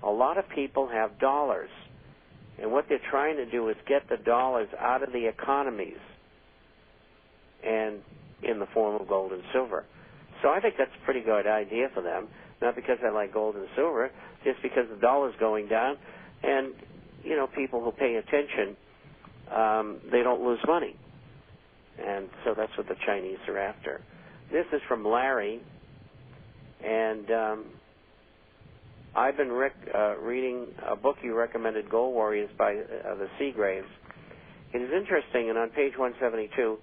a lot of people have dollars. And what they're trying to do is get the dollars out of the economies and in the form of gold and silver. So I think that's a pretty good idea for them, not because I like gold and silver, just because the dollar's going down. And, you know, people who pay attention, they don't lose money. And so that's what the Chinese are after. This is from Larry, and I've been reading a book you recommended, Gold Warriors, by the Seagraves. It is interesting, and on page 172,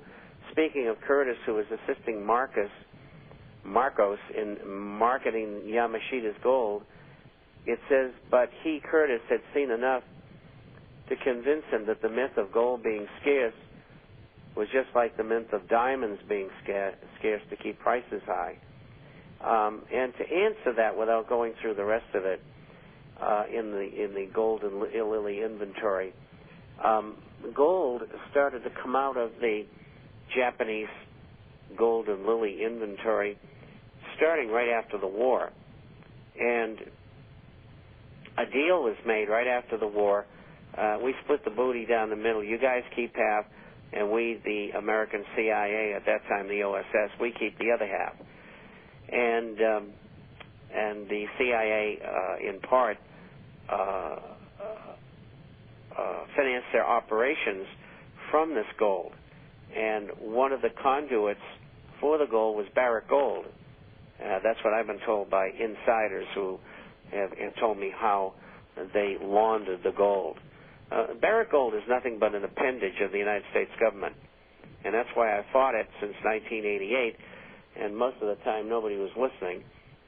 speaking of Curtis, who was assisting Marcos in marketing Yamashita's gold, it says, but he, Curtis, had seen enough to convince him that the myth of gold being scarce was just like the myth of diamonds being scarce to keep prices high. And to answer that without going through the rest of it in the gold and lily inventory, gold started to come out of the Japanese gold and lily inventory starting right after the war. And a deal was made right after the war. We split the booty down the middle. You guys keep half, and we, the American CIA, at that time the OSS, we keep the other half. And the CIA, in part, financed their operations from this gold. And one of the conduits for the gold was Barrick Gold. That's what I've been told by insiders who have told me how they laundered the gold. Barrick Gold is nothing but an appendage of the United States government, and that's why I fought it since 1988, and most of the time nobody was listening.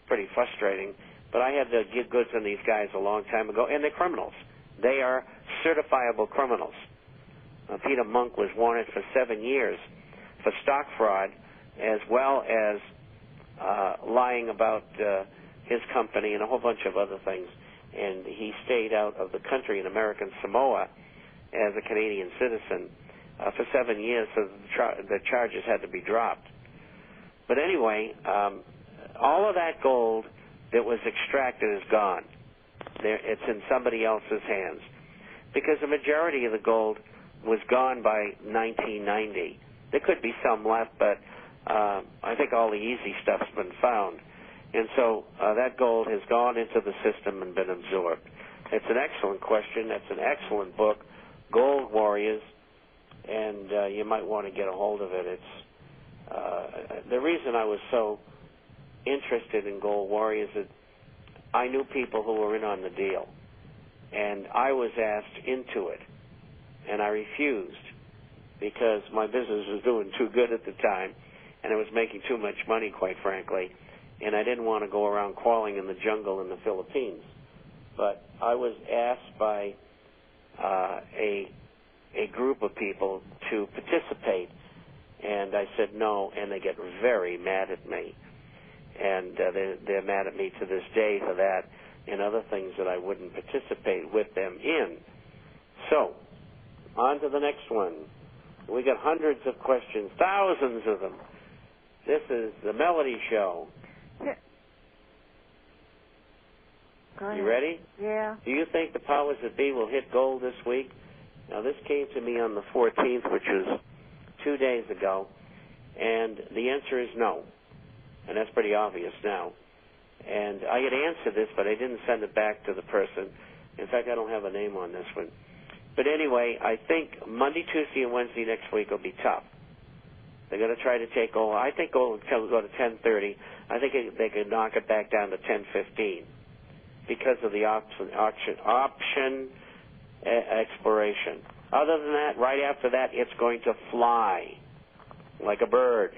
Pretty frustrating. But I had to give goods on these guys a long time ago, and they're criminals. They are certifiable criminals. Peter Monk was wanted for 7 years for stock fraud, as well as lying about his company and a whole bunch of other things. And he stayed out of the country in American Samoa as a Canadian citizen for 7 years, so the charges had to be dropped. But anyway, all of that gold that was extracted is gone. It's in somebody else's hands, because the majority of the gold was gone by 1990. There could be some left, but I think all the easy stuff's been found. And so that gold has gone into the system and been absorbed. It's an excellent question. It's an excellent book, Gold Warriors, and you might want to get a hold of it. It's the reason I was so interested in Gold Warriors is that I knew people who were in on the deal, and I was asked into it, and I refused because my business was doing too good at the time, and I was making too much money, quite frankly, and I didn't want to go around crawling in the jungle in the Philippines. But I was asked by a group of people to participate, and I said no, and they get very mad at me. And they're mad at me to this day for that and other things that I wouldn't participate with them in. So, on to the next one. We got hundreds of questions, thousands of them. This is the Melody Show. Yeah. Go ahead. You ready? Yeah. Do you think the powers that be will hit gold this week? Now, this came to me on the 14th, which was 2 days ago, and the answer is no. And that's pretty obvious now. And I had answered this, but I didn't send it back to the person. In fact, I don't have a name on this one. But anyway, I think Monday, Tuesday, and Wednesday next week will be tough. They're going to try to take gold. I think gold will go to 10.30. I think they could knock it back down to 10.15 because of the option expiration. Other than that, right after that, it's going to fly like a bird.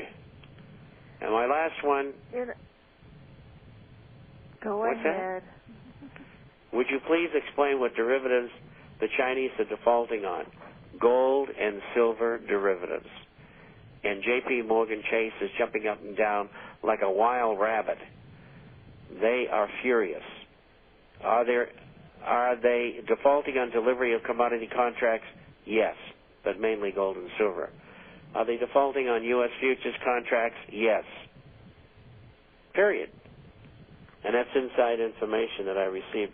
And my last one. Go ahead. Would you please explain what derivatives the Chinese are defaulting on? Gold and silver derivatives. And J.P. Morgan Chase is jumping up and down like a wild rabbit. They are furious. Are they defaulting on delivery of commodity contracts? Yes, but mainly gold and silver. Are they defaulting on U.S. futures contracts? Yes. Period. And that's inside information that I received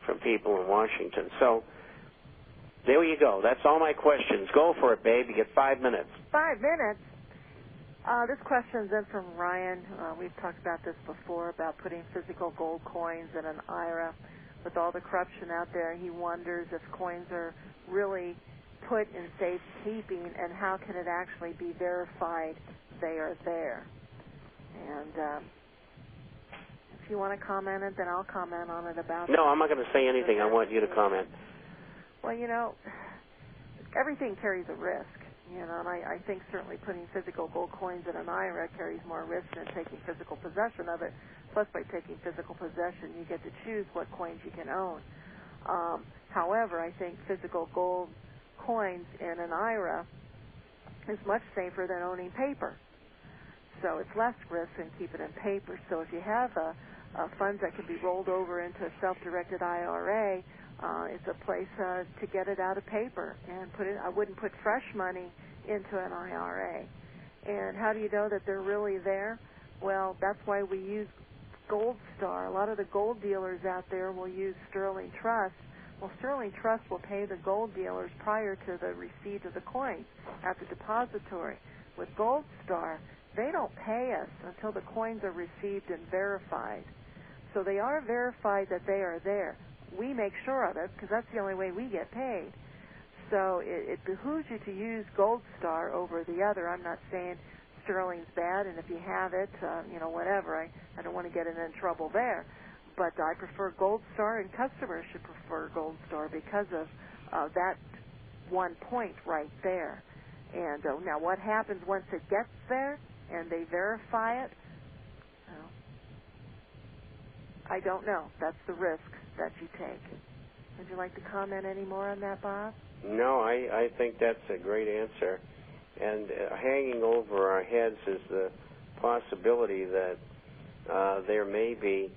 from people in Washington. So there you go. That's all my questions. Go for it, babe. You get 5 minutes. 5 minutes? This question's in from Ryan. We've talked about this before, about putting physical gold coins in an IRA. With all the corruption out there, he wonders if coins are really put in safekeeping, and how can it actually be verified they are there. And if you want to comment it, then I'll comment on it about No, I'm not going to say anything. I want you to comment. Well, everything carries a risk. And I think certainly putting physical gold coins in an IRA carries more risk than taking physical possession of it. Plus, by taking physical possession, you get to choose what coins you can own. However, I think physical gold coins in an IRA is much safer than owning paper. So it's less risk than keep it in paper. So if you have funds that can be rolled over into a self-directed IRA, it's a place to get it out of paper and put it. I wouldn't put fresh money into an IRA. And how do you know that they're really there? Well, that's why we use Gold Star. A lot of the gold dealers out there will use Sterling Trust. Well, Sterling Trust will pay the gold dealers prior to the receipt of the coins at the depository. With Gold Star, they don't pay us until the coins are received and verified. So they are verified that they are there. We make sure of it because that's the only way we get paid. So it behooves you to use Gold Star over the other. I'm not saying Sterling's bad, and if you have it, whatever. I don't want to get in trouble there. But I prefer Gold Star, and customers should prefer Gold Star because of that one point right there. And now what happens once it gets there and they verify it? I don't know. That's the risk that you take. Would you like to comment any more on that, Bob? No, I think that's a great answer. And hanging over our heads is the possibility that there may be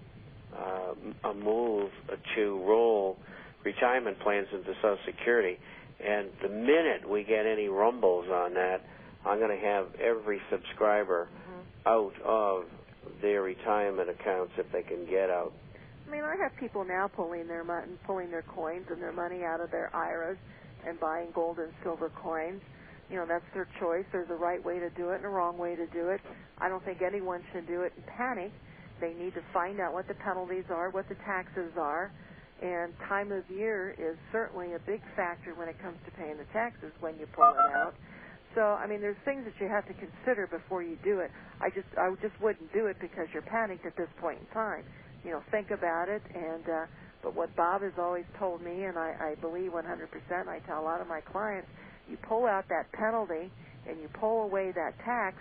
a move to roll retirement plans into Social Security. And the minute we get any rumbles on that, I'm going to have every subscriber out of their retirement accounts if they can get out. I mean, I have people now pulling their coins and their money out of their IRAs and buying gold and silver coins. That's their choice. There's a right way to do it and a wrong way to do it. I don't think anyone should do it in panic. They need to find out what the penalties are, what the taxes are, and time of year is certainly a big factor when it comes to paying the taxes when you pull it out. So, I mean, there's things that you have to consider before you do it. I just wouldn't do it because you're panicked at this point in time. Think about it. But what Bob has always told me, and I believe 100%, I tell a lot of my clients, you pull out that penalty and you pull away that tax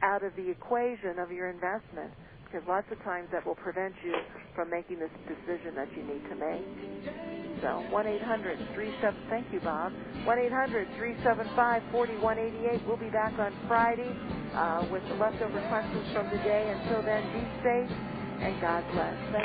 out of the equation of your investment, because lots of times that will prevent you from making this decision that you need to make. So 1-800-37, thank you, Bob. 1-800-375-4188. We'll be back on Friday with the leftover questions from the day. Until then, be safe and God bless. Thank you.